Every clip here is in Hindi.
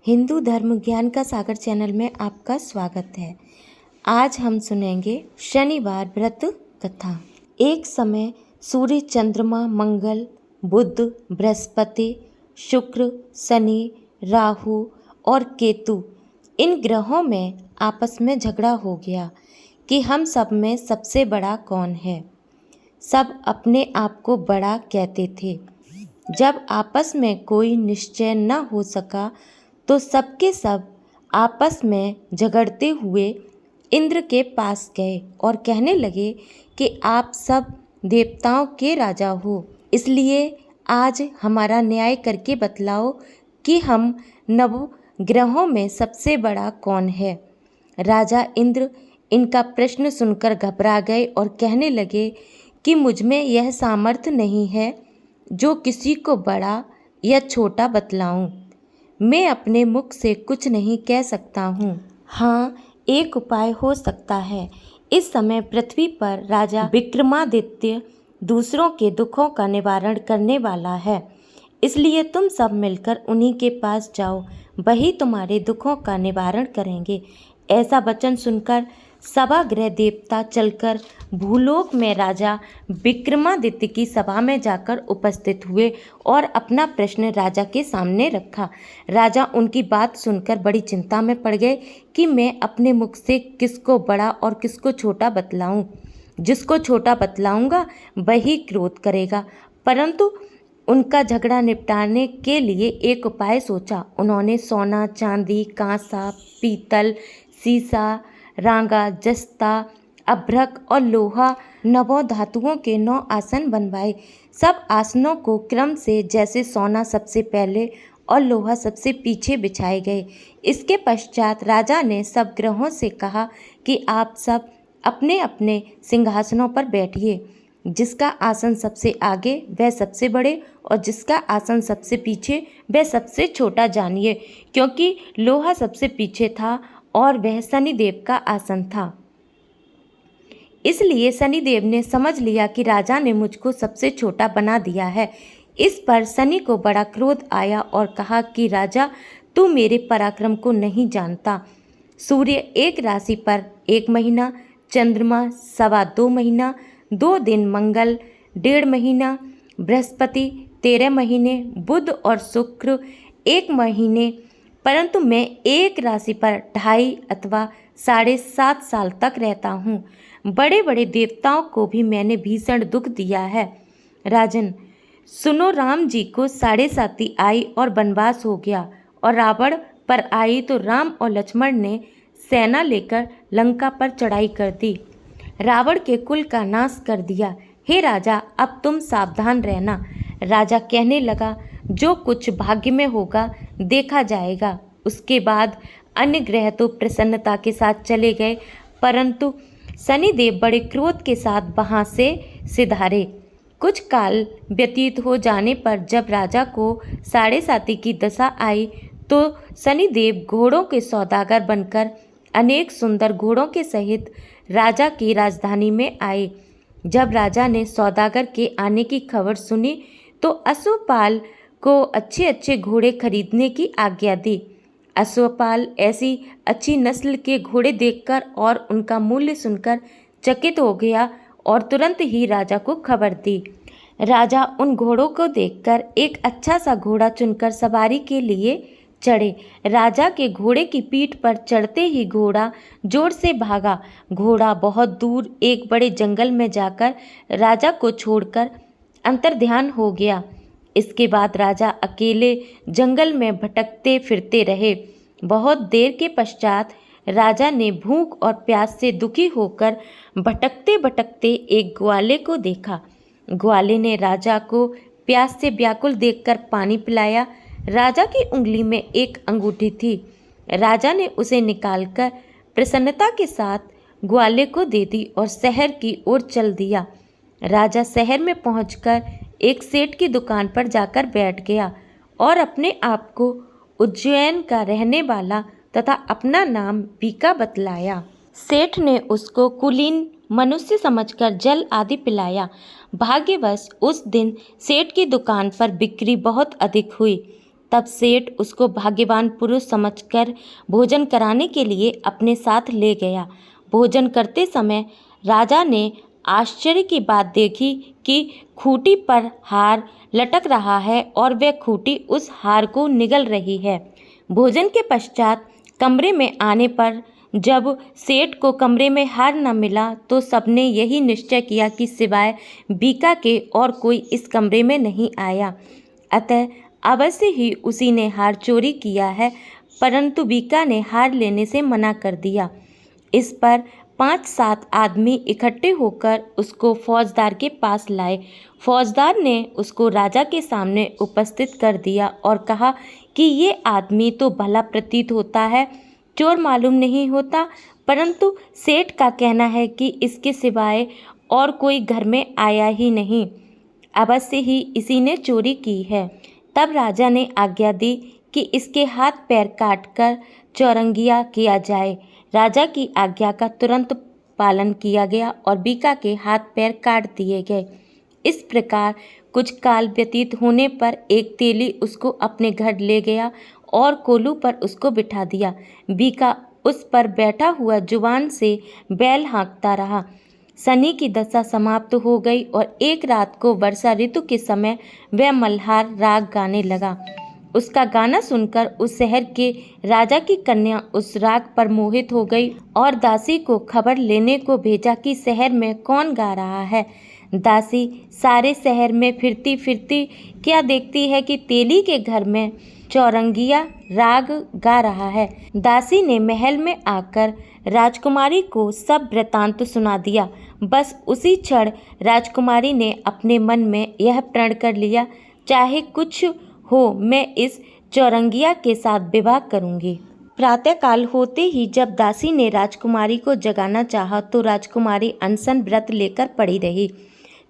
हिंदू धर्म ज्ञान का सागर चैनल में आपका स्वागत है। आज हम सुनेंगे शनिवार व्रत कथा। एक समय सूर्य, चंद्रमा, मंगल, बुध, बृहस्पति, शुक्र, शनि, राहु और केतु इन ग्रहों में आपस में झगड़ा हो गया कि हम सब में सबसे बड़ा कौन है। सब अपने आप को बड़ा कहते थे। जब आपस में कोई निश्चय न हो सका तो सबके सब आपस में झगड़ते हुए इंद्र के पास गए और कहने लगे कि आप सब देवताओं के राजा हो, इसलिए आज हमारा न्याय करके बतलाओ कि हम नव ग्रहों में सबसे बड़ा कौन है। राजा इंद्र इनका प्रश्न सुनकर घबरा गए और कहने लगे कि मुझ में यह सामर्थ्य नहीं है जो किसी को बड़ा या छोटा बतलाऊं। मैं अपने मुख से कुछ नहीं कह सकता हूँ। हाँ, एक उपाय हो सकता है। इस समय पृथ्वी पर राजा विक्रमादित्य दूसरों के दुखों का निवारण करने वाला है, इसलिए तुम सब मिलकर उन्हीं के पास जाओ, वही तुम्हारे दुखों का निवारण करेंगे। ऐसा वचन सुनकर सभागृह देवता चलकर भूलोक में राजा विक्रमादित्य की सभा में जाकर उपस्थित हुए और अपना प्रश्न राजा के सामने रखा। राजा उनकी बात सुनकर बड़ी चिंता में पड़ गए कि मैं अपने मुख से किसको बड़ा और किसको छोटा बतलाऊं। जिसको छोटा बतलाऊंगा वही क्रोध करेगा। परंतु उनका झगड़ा निपटाने के लिए एक उपाय सोचा। उन्होंने सोना, चांदी, कांसा, पीतल, सीसा, रांगा, जस्ता, अभ्रक और लोहा, नवों धातुओं के 9 आसन बनवाए। सब आसनों को क्रम से जैसे सोना सबसे पहले और लोहा सबसे पीछे बिछाए गए। इसके पश्चात राजा ने सब ग्रहों से कहा कि आप सब अपने अपने सिंहासनों पर बैठिए। जिसका आसन सबसे आगे वह सबसे बड़े और जिसका आसन सबसे पीछे वह सबसे छोटा जानिए, क्योंकि लोहा सबसे पीछे था और वह शनिदेव का आसन था। इसलिए शनिदेव ने समझ लिया कि राजा ने मुझको सबसे छोटा बना दिया है। इस पर शनि को बड़ा क्रोध आया और कहा कि राजा, तू मेरे पराक्रम को नहीं जानता। सूर्य एक राशि पर 1 महीना, चंद्रमा 2.25 महीना, 2 दिन, मंगल 1.5 महीना, बृहस्पति 13 महीने, बुध और शुक्र 1 महीने, परंतु मैं एक राशि पर 2.5 अथवा 7.5 साल तक रहता हूँ। बड़े बड़े देवताओं को भी मैंने भीषण दुख दिया है। राजन सुनो, राम जी को 7.5 आई और वनवास हो गया और रावण पर आई तो राम और लक्ष्मण ने सेना लेकर लंका पर चढ़ाई कर दी, रावण के कुल का नाश कर दिया। हे राजा, अब तुम सावधान रहना। राजा कहने लगा, जो कुछ भाग्य में होगा देखा जाएगा। उसके बाद अन्य ग्रह तो प्रसन्नता के साथ चले गए, परंतु शनिदेव बड़े क्रोध के साथ वहां से सिधारे। कुछ काल व्यतीत हो जाने पर जब राजा को 7.5 की दशा आई तो शनिदेव घोड़ों के सौदागर बनकर अनेक सुंदर घोड़ों के सहित राजा की राजधानी में आए। जब राजा ने सौदागर के आने की खबर सुनी तो अश्वपाल को अच्छे अच्छे घोड़े खरीदने की आज्ञा दी। अश्वपाल ऐसी अच्छी नस्ल के घोड़े देखकर और उनका मूल्य सुनकर चकित हो गया और तुरंत ही राजा को खबर दी। राजा उन घोड़ों को देखकर एक अच्छा सा घोड़ा चुनकर सवारी के लिए चढ़े। राजा के घोड़े की पीठ पर चढ़ते ही घोड़ा जोर से भागा। घोड़ा बहुत दूर एक बड़े जंगल में जाकर राजा को छोड़कर अंतर्ध्यान हो गया। इसके बाद राजा अकेले जंगल में भटकते फिरते रहे। बहुत देर के पश्चात राजा ने भूख और प्यास से दुखी होकर भटकते भटकते एक ग्वाले को देखा। ग्वाले ने राजा को प्यास से व्याकुल देखकर पानी पिलाया। राजा की उंगली में एक अंगूठी थी। राजा ने उसे निकालकर प्रसन्नता के साथ ग्वाले को दे दी और शहर की ओर चल दिया। राजा शहर में पहुंचकर एक सेठ की दुकान पर जाकर बैठ गया और अपने आप को उज्जैन का रहने वाला तथा अपना नाम बीका बतलाया। सेठ ने उसको कुलीन मनुष्य समझकर जल आदि पिलाया। भाग्यवश उस दिन सेठ की दुकान पर बिक्री बहुत अधिक हुई। तब सेठ उसको भाग्यवान पुरुष समझकर भोजन कराने के लिए अपने साथ ले गया। भोजन करते समय राजा ने आश्चर्य की बात देखी कि खूंटी पर हार लटक रहा है और वह खूंटी उस हार को निगल रही है। भोजन के पश्चात कमरे में आने पर जब सेठ को कमरे में हार न मिला तो सबने यही निश्चय किया कि सिवाय बीका के और कोई इस कमरे में नहीं आया, अतः अवश्य ही उसी ने हार चोरी किया है। परंतु बीका ने हार लेने से मना कर दिया। इस पर 5-7 आदमी इकट्ठे होकर उसको फौजदार के पास लाए। फौजदार ने उसको राजा के सामने उपस्थित कर दिया और कहा कि ये आदमी तो भला प्रतीत होता है, चोर मालूम नहीं होता, परंतु सेठ का कहना है कि इसके सिवाय और कोई घर में आया ही नहीं, अवश्य ही इसी ने चोरी की है। तब राजा ने आज्ञा दी कि इसके हाथ पैर काटकर चौरंगिया किया जाए। राजा की आज्ञा का तुरंत पालन किया गया और बीका के हाथ पैर काट दिए गए। इस प्रकार कुछ काल व्यतीत होने पर एक तेली उसको अपने घर ले गया और कोलू पर उसको बिठा दिया। बीका उस पर बैठा हुआ जुबान से बैल हाँकता रहा। शनि की दशा समाप्त हो गई और एक रात को वर्षा ऋतु के समय वह मल्हार राग गाने लगा। उसका गाना सुनकर उस शहर के राजा की कन्या उस राग पर मोहित हो गई और दासी को खबर लेने को भेजा कि शहर में कौन गा रहा है। दासी सारे शहर में फिरती फिरती क्या देखती है कि तेली के घर में चौरंगिया राग गा रहा है। दासी ने महल में आकर राजकुमारी को सब वृतांत सुना दिया। बस उसी क्षण राजकुमारी ने अपने मन में यह प्रण कर लिया, चाहे कुछ हो मैं इस चौरंगिया के साथ विवाह करूंगी। प्रातःकाल होते ही जब दासी ने राजकुमारी को जगाना चाहा तो राजकुमारी अनशन व्रत लेकर पड़ी रही।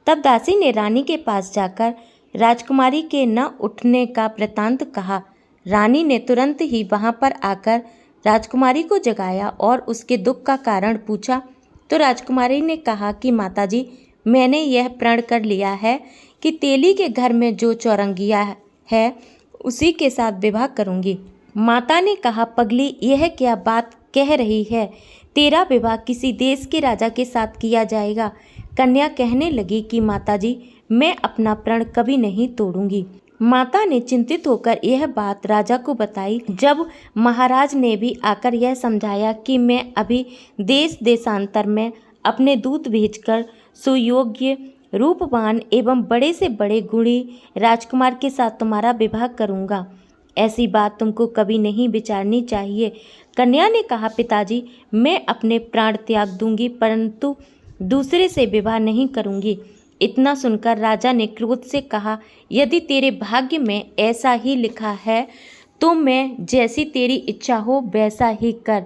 तब दासी ने रानी के पास जाकर राजकुमारी के न उठने का वृतांत कहा। रानी ने तुरंत ही वहां पर आकर राजकुमारी को जगाया और उसके दुख का कारण पूछा तो राजकुमारी ने कहा कि माताजी, मैंने यह प्रण कर लिया है कि तेली के घर में जो चौरंगिया है उसी के साथ विवाह करूंगी। माता ने कहा, पगली, यह क्या बात कह रही है? तेरा विवाह किसी देश के राजा के साथ किया जाएगा। कन्या कहने लगी कि माताजी, मैं अपना प्रण कभी नहीं तोड़ूंगी। माता ने चिंतित होकर यह बात राजा को बताई। जब महाराज ने भी आकर यह समझाया कि मैं अभी देश देशांतर में अपने दूत भेजकर सुयोग्य, रूपवान एवं बड़े से बड़े गुणी राजकुमार के साथ तुम्हारा विवाह करूंगा, ऐसी बात तुमको कभी नहीं विचारनी चाहिए। कन्या ने कहा, पिताजी, मैं अपने प्राण त्याग दूंगी परंतु दूसरे से विवाह नहीं करूंगी। इतना सुनकर राजा ने क्रोध से कहा, यदि तेरे भाग्य में ऐसा ही लिखा है तो मैं जैसी तेरी इच्छा हो वैसा ही कर।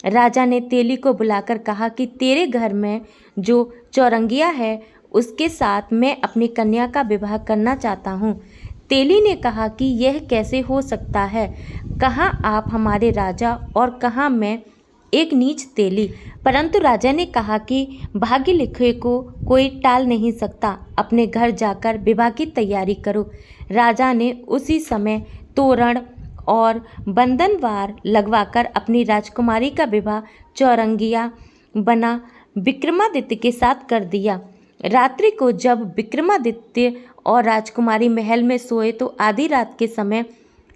राजा ने तेली को बुलाकर कहा कि तेरे घर में जो चौरंगिया है उसके साथ मैं अपनी कन्या का विवाह करना चाहता हूँ। तेली ने कहा कि यह कैसे हो सकता है? कहाँ आप हमारे राजा और कहाँ मैं एक नीच तेली। परंतु राजा ने कहा कि भाग्य लिखे को कोई टाल नहीं सकता, अपने घर जाकर विवाह की तैयारी करो। राजा ने उसी समय तोरण और बंधनवार लगवाकर अपनी राजकुमारी का विवाह चौरंगिया बना विक्रमादित्य के साथ कर दिया। रात्रि को जब विक्रमादित्य और राजकुमारी महल में सोए तो आधी रात के समय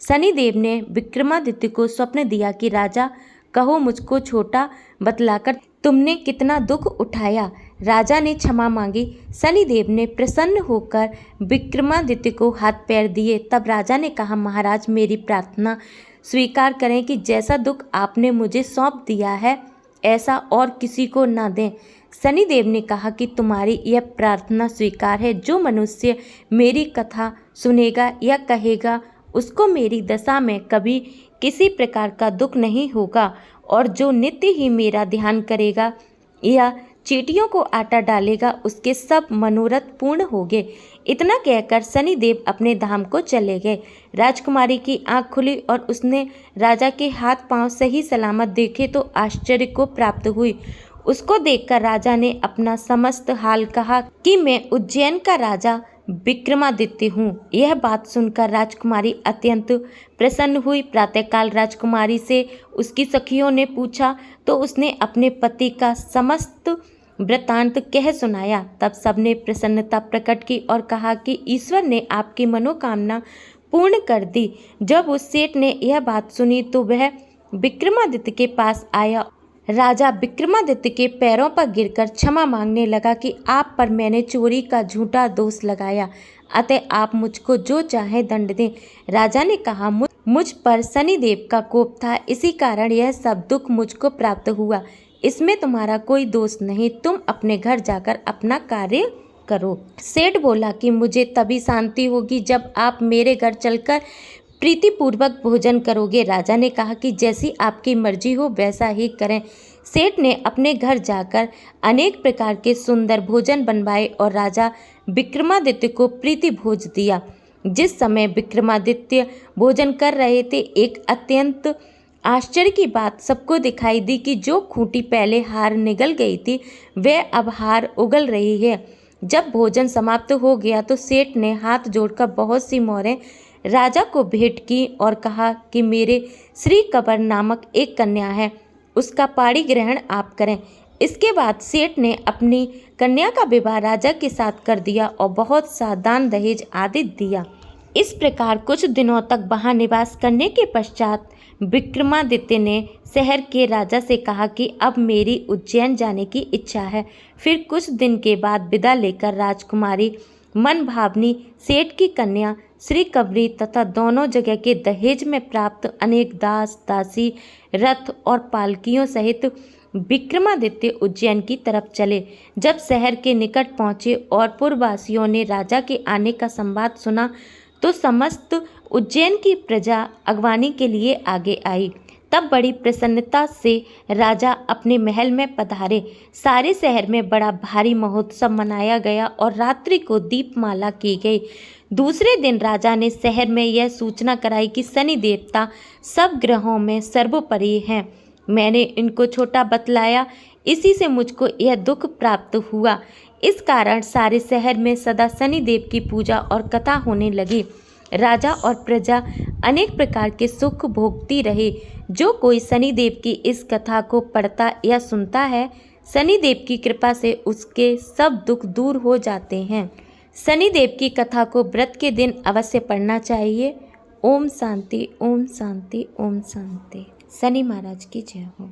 शनिदेव ने विक्रमादित्य को स्वप्न दिया कि राजा, कहो मुझको छोटा बतलाकर तुमने कितना दुख उठाया। राजा ने क्षमा मांगी। शनिदेव ने प्रसन्न होकर विक्रमादित्य को हाथ पैर दिए। तब राजा ने कहा, महाराज, मेरी प्रार्थना स्वीकार करें कि जैसा दुख आपने मुझे सौंप दिया है ऐसा और किसी को न दें। शनिदेव ने कहा कि तुम्हारी यह प्रार्थना स्वीकार है। जो मनुष्य मेरी कथा सुनेगा या कहेगा उसको मेरी दशा में कभी किसी प्रकार का दुख नहीं होगा और जो नित्य ही मेरा ध्यान करेगा या चींटियों को आटा डालेगा उसके सब मनोरथ पूर्ण होंगे। इतना कहकर शनिदेव अपने धाम को चले गए। राजकुमारी की आंख खुली और उसने राजा के हाथ पांव सही सलामत देखे तो आश्चर्य को प्राप्त हुई। उसको देखकर राजा ने अपना समस्त हाल कहा कि मैं उज्जैन का राजा विक्रमादित्य हूँ। यह बात सुनकर राजकुमारी अत्यंत प्रसन्न हुई। प्रातःकाल राजकुमारी से उसकी सखियों ने पूछा तो उसने अपने पति का समस्त वृतांत कह सुनाया। तब सबने प्रसन्नता प्रकट की और कहा कि ईश्वर ने आपकी मनोकामना पूर्ण कर दी। जब उस सेठ ने यह बात सुनी तो वह विक्रमादित्य के पास आया। राजा विक्रमादित्य के पैरों पर गिरकर क्षमा मांगने लगा कि आप पर मैंने चोरी का झूठा दोष लगाया, अतः आप मुझको जो चाहे दंड दें। राजा ने कहा, मुझ पर शनिदेव का कोप था, इसी कारण यह सब दुख मुझको प्राप्त हुआ। इसमें तुम्हारा कोई दोष नहीं, तुम अपने घर जाकर अपना कार्य करो। सेठ बोला कि मुझे तभी शांति होगी जब आप मेरे घर चलकर प्रीतिपूर्वक भोजन करोगे। राजा ने कहा कि जैसी आपकी मर्जी हो वैसा ही करें। सेठ ने अपने घर जाकर अनेक प्रकार के सुंदर भोजन बनवाए और राजा विक्रमादित्य को प्रीति भोज दिया। जिस समय विक्रमादित्य भोजन कर रहे थे, एक अत्यंत आश्चर्य की बात सबको दिखाई दी कि जो खूंटी पहले हार निगल गई थी वह अब हार उगल रही है। जब भोजन समाप्त हो गया तो सेठ ने हाथ जोड़कर बहुत सी मोहरें राजा को भेंट की और कहा कि मेरे श्री कबर नामक एक कन्या है, उसका पाणी ग्रहण आप करें। इसके बाद सेठ ने अपनी कन्या का विवाह राजा के साथ कर दिया और बहुत सा दान दहेज आदि दिया। इस प्रकार कुछ दिनों तक वहाँ निवास करने के पश्चात विक्रमादित्य ने शहर के राजा से कहा कि अब मेरी उज्जैन जाने की इच्छा है। फिर कुछ दिन के बाद विदा लेकर राजकुमारी मन भावनी सेठ की कन्या श्री कबरी तथा दोनों जगह के दहेज में प्राप्त अनेक दास दासी रथ और पालकियों सहित विक्रमादित्य उज्जैन की तरफ चले। जब शहर के निकट पहुँचे और पुरवासियों ने राजा के आने का संवाद सुना तो समस्त उज्जैन की प्रजा अगवानी के लिए आगे आई। तब बड़ी प्रसन्नता से राजा अपने महल में पधारे। सारे शहर में बड़ा भारी महोत्सव मनाया गया और रात्रि को दीपमाला की गई। दूसरे दिन राजा ने शहर में यह सूचना कराई कि शनि देवता सब ग्रहों में सर्वोपरि हैं। मैंने इनको छोटा बतलाया, इसी से मुझको यह दुख प्राप्त हुआ। इस कारण सारे शहर में सदा शनिदेव की पूजा और कथा होने लगी। राजा और प्रजा अनेक प्रकार के सुख भोगती रही। जो कोई शनिदेव की इस कथा को पढ़ता या सुनता है, शनिदेव की कृपा से उसके सब दुख दूर हो जाते हैं। शनिदेव की कथा को व्रत के दिन अवश्य पढ़ना चाहिए। ओम शांति, ओम शांति, ओम शांति। शनि महाराज की जय हो।